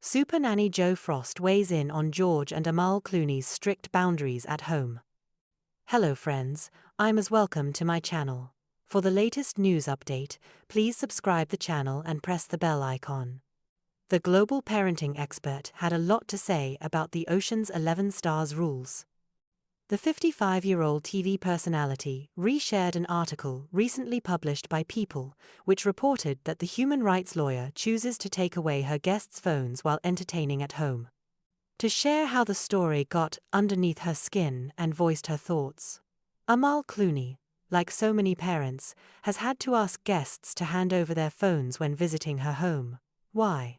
Supernanny Jo Frost weighs in on George and Amal Clooney's strict boundaries at home. Hello friends, I'm welcome to my channel. For the latest news update, please subscribe the channel and press the bell icon. The global parenting expert had a lot to say about the Ocean's 11 Stars rules. The 55-year-old TV personality reshared an article recently published by People, which reported that the human rights lawyer chooses to take away her guests' phones while entertaining at home. To share how the story got underneath her skin and voiced her thoughts, Amal Clooney, like so many parents, has had to ask guests to hand over their phones when visiting her home. Why?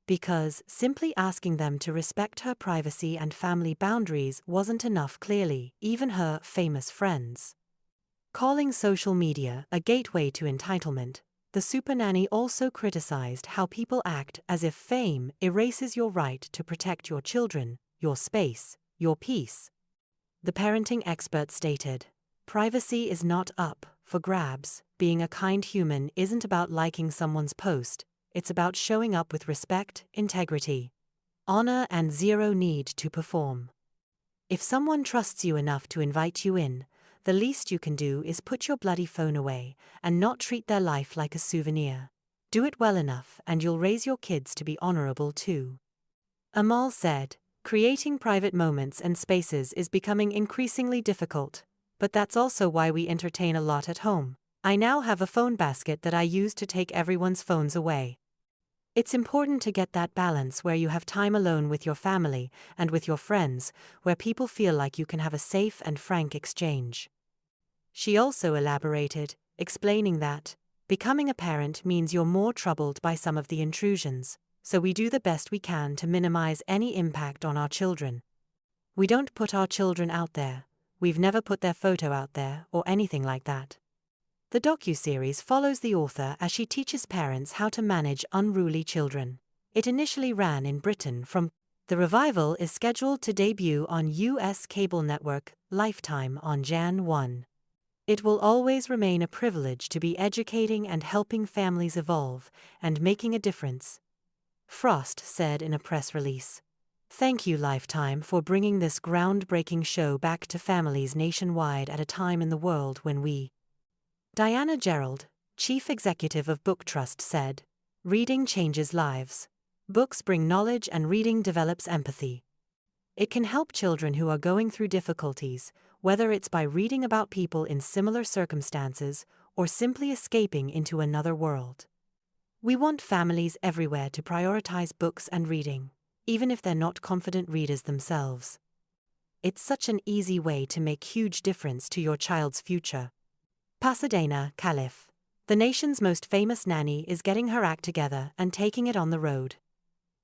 Because simply asking them to respect her privacy and family boundaries wasn't enough. Clearly, even her famous friends. Calling social media a gateway to entitlement, the Supernanny also criticized how people act as if fame erases your right to protect your children, your space, your peace. The parenting expert stated, "Privacy is not up for grabs. Being a kind human isn't about liking someone's post. It's about showing up with respect, integrity, honor, and zero need to perform. If someone trusts you enough to invite you in, the least you can do is put your bloody phone away and not treat their life like a souvenir. Do it well enough and you'll raise your kids to be honorable too." Amal said, "Creating private moments and spaces is becoming increasingly difficult, but that's also why we entertain a lot at home. I now have a phone basket that I use to take everyone's phones away. It's important to get that balance where you have time alone with your family and with your friends, where people feel like you can have a safe and frank exchange." She also elaborated, explaining that, "Becoming a parent means you're more troubled by some of the intrusions, so we do the best we can to minimize any impact on our children. We don't put our children out there, we've never put their photo out there or anything like that." The docuseries follows the author as she teaches parents how to manage unruly children. It initially ran in Britain from. The revival is scheduled to debut on U.S. cable network Lifetime on Jan 1. "It will always remain a privilege to be educating and helping families evolve and making a difference," Frost said in a press release. "Thank you, Lifetime, for bringing this groundbreaking show back to families nationwide at a time in the world when we." Diana Gerald, chief executive of Book Trust, said, "Reading changes lives. Books bring knowledge and reading develops empathy. It can help children who are going through difficulties, whether it's by reading about people in similar circumstances or simply escaping into another world. We want families everywhere to prioritize books and reading, even if they're not confident readers themselves. It's such an easy way to make huge difference to your child's future." Pasadena, Calif. The nation's most famous nanny is getting her act together and taking it on the road.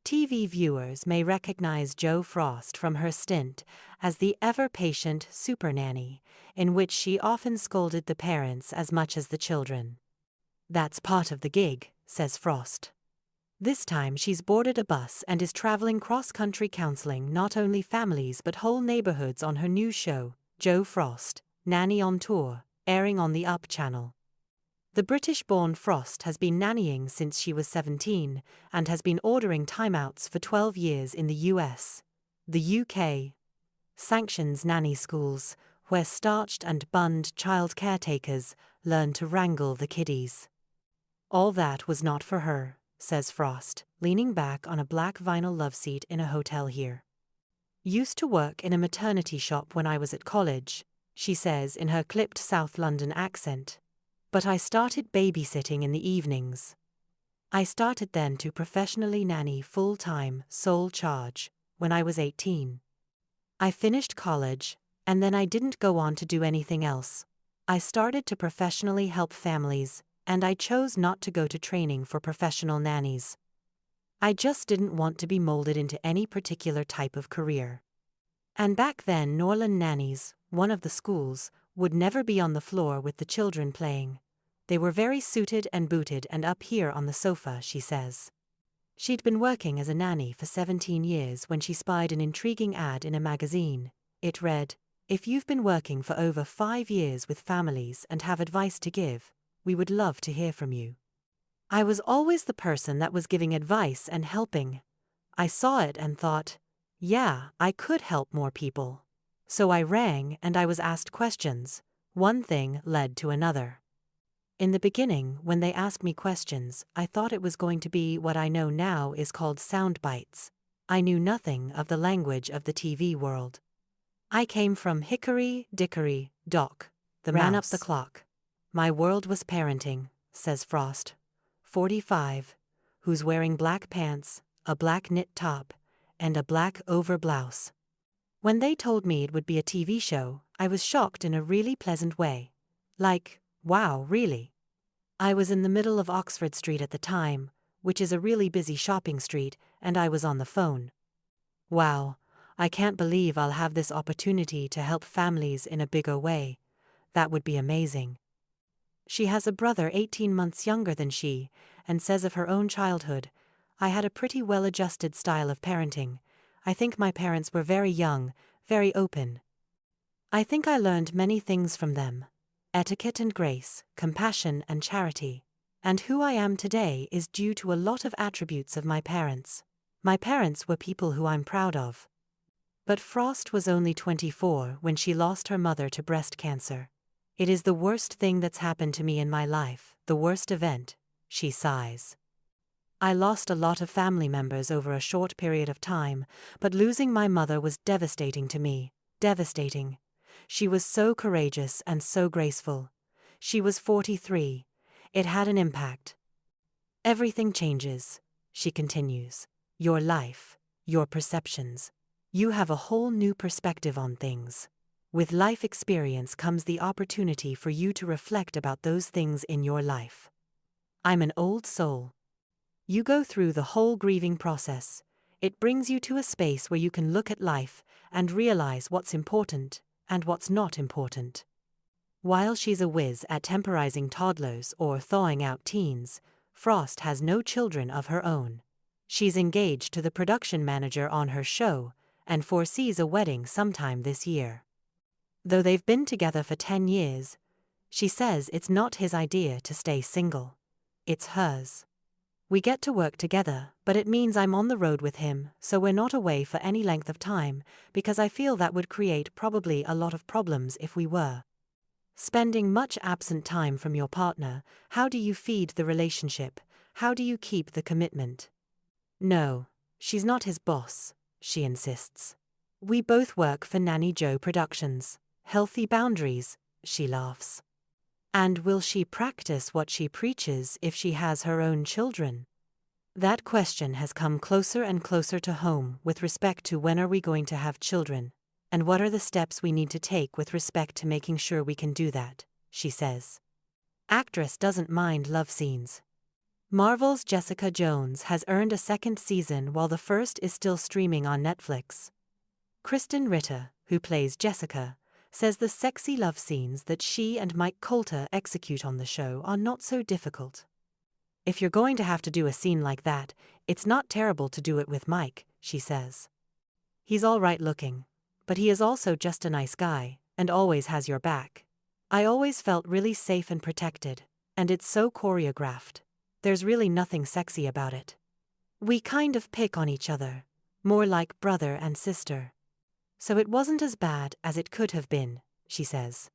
TV viewers may recognize Jo Frost from her stint as the ever-patient Supernanny, in which she often scolded the parents as much as the children. "That's part of the gig," says Frost. This time she's boarded a bus and is traveling cross-country counseling not only families but whole neighborhoods on her new show, Jo Frost, Nanny on Tour, airing on the Up channel. The British-born Frost has been nannying since she was 17 and has been ordering timeouts for 12 years in the US. The UK sanctions nanny schools, where starched and bunned child caretakers learn to wrangle the kiddies. "All that was not for her," says Frost, leaning back on a black vinyl love seat in a hotel here. "Used to work in a maternity shop when I was at college," she says in her clipped South London accent. "But I started babysitting in the evenings. I started then to professionally nanny full-time, sole charge, when I was 18. I finished college, and then I didn't go on to do anything else. I started to professionally help families, and I chose not to go to training for professional nannies. I just didn't want to be molded into any particular type of career. And back then Norland nannies, one of the schools, would never be on the floor with the children playing. They were very suited and booted and up here on the sofa," she says. She'd been working as a nanny for 17 years when she spied an intriguing ad in a magazine. It read, "If you've been working for over 5 years with families and have advice to give, we would love to hear from you." "I was always the person that was giving advice and helping. I saw it and thought, yeah, I could help more people. So I rang and I was asked questions. One thing led to another. In the beginning, when they asked me questions, I thought it was going to be what I know now is called sound bites. I knew nothing of the language of the TV world. I came from Hickory Dickory Dock. The ran up the clock. My world was parenting, says Frost, 45, who's wearing black pants, a black knit top, and a black over blouse. When they told me it would be a TV show, I was shocked in a really pleasant way. Like, wow, really? I was in the middle of Oxford Street at the time, which is a really busy shopping street, and I was on the phone. Wow, I can't believe I'll have this opportunity to help families in a bigger way. That would be amazing. She has a brother 18 months younger than she, and says of her own childhood, I had a pretty well-adjusted style of parenting. I think my parents were very young, very open. I think I learned many things from them. Etiquette and grace, compassion and charity. And who I am today is due to a lot of attributes of my parents. My parents were people who I'm proud of. But Frost was only 24 when she lost her mother to breast cancer. It is the worst thing that's happened to me in my life, the worst event, she sighs. I lost a lot of family members over a short period of time, but losing my mother was devastating to me, devastating. She was so courageous and so graceful. She was 43. It had an impact. Everything changes, she continues. Your life, your perceptions. You have a whole new perspective on things. With life experience comes the opportunity for you to reflect about those things in your life. I'm an old soul. You go through the whole grieving process. It brings you to a space where you can look at life and realize what's important and what's not important. While she's a whiz at temporizing toddlers or thawing out teens, Frost has no children of her own. She's engaged to the production manager on her show and foresees a wedding sometime this year. Though they've been together for 10 years, she says it's not his idea to stay single. It's hers. We get to work together, but it means I'm on the road with him, so we're not away for any length of time, because I feel that would create probably a lot of problems if we were. Spending much absent time from your partner, how do you feed the relationship? How do you keep the commitment? No, she's not his boss, she insists. We both work for Nanny Jo Productions. Healthy boundaries, she laughs. And will she practice what she preaches if she has her own children? That question has come closer and closer to home with respect to when are we going to have children, and what are the steps we need to take with respect to making sure we can do that, she says. Actress doesn't mind love scenes. Marvel's Jessica Jones has earned a second season while the first is still streaming on Netflix. Kristen Ritter, who plays Jessica, says the sexy love scenes that she and Mike Colter execute on the show are not so difficult. If you're going to have to do a scene like that, it's not terrible to do it with Mike, she says. He's all right looking, but he is also just a nice guy, and always has your back. I always felt really safe and protected, and it's so choreographed. There's really nothing sexy about it. We kind of pick on each other, more like brother and sister. So it wasn't as bad as it could have been, she says.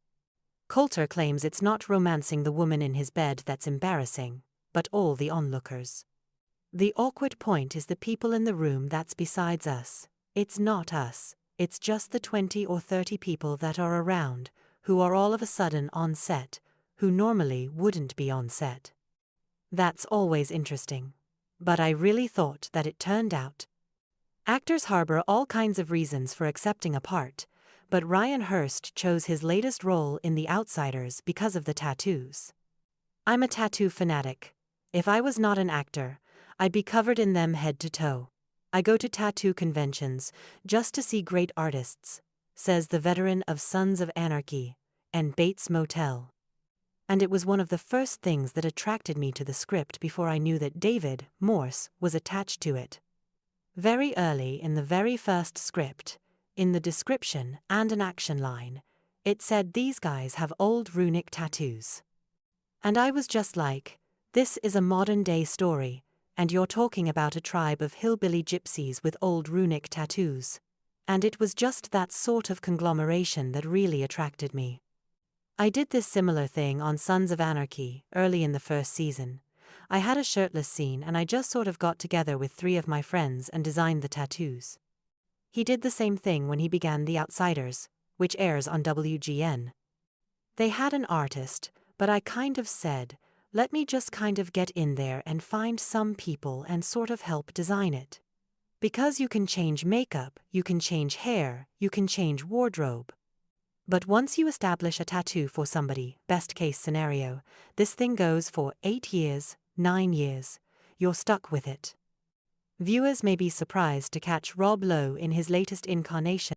Colter claims it's not romancing the woman in his bed that's embarrassing, but all the onlookers. The awkward point is the people in the room that's besides us. It's not us, it's just the 20 or 30 people that are around, who are all of a sudden on set, who normally wouldn't be on set. That's always interesting. But I really thought that it turned out. Actors harbor all kinds of reasons for accepting a part, but Ryan Hurst chose his latest role in The Outsiders because of the tattoos. I'm a tattoo fanatic. If I was not an actor, I'd be covered in them head to toe. I go to tattoo conventions just to see great artists, says the veteran of Sons of Anarchy and Bates Motel. And it was one of the first things that attracted me to the script before I knew that David Morse was attached to it. Very early in the very first script, in the description and an action line, it said these guys have old runic tattoos. And I was just like, this is a modern-day story, and you're talking about a tribe of hillbilly gypsies with old runic tattoos. And it was just that sort of conglomeration that really attracted me. I did this similar thing on Sons of Anarchy, early in the first season. I had a shirtless scene and I just sort of got together with 3 of my friends and designed the tattoos. He did the same thing when he began The Outsiders, which airs on WGN. They had an artist, but I kind of said, let me just kind of get in there and find some people and sort of help design it. Because you can change makeup, you can change hair, you can change wardrobe. But once you establish a tattoo for somebody, best case scenario, this thing goes for 8 years, 9 years. You're stuck with it. Viewers may be surprised to catch Rob Lowe in his latest incarnation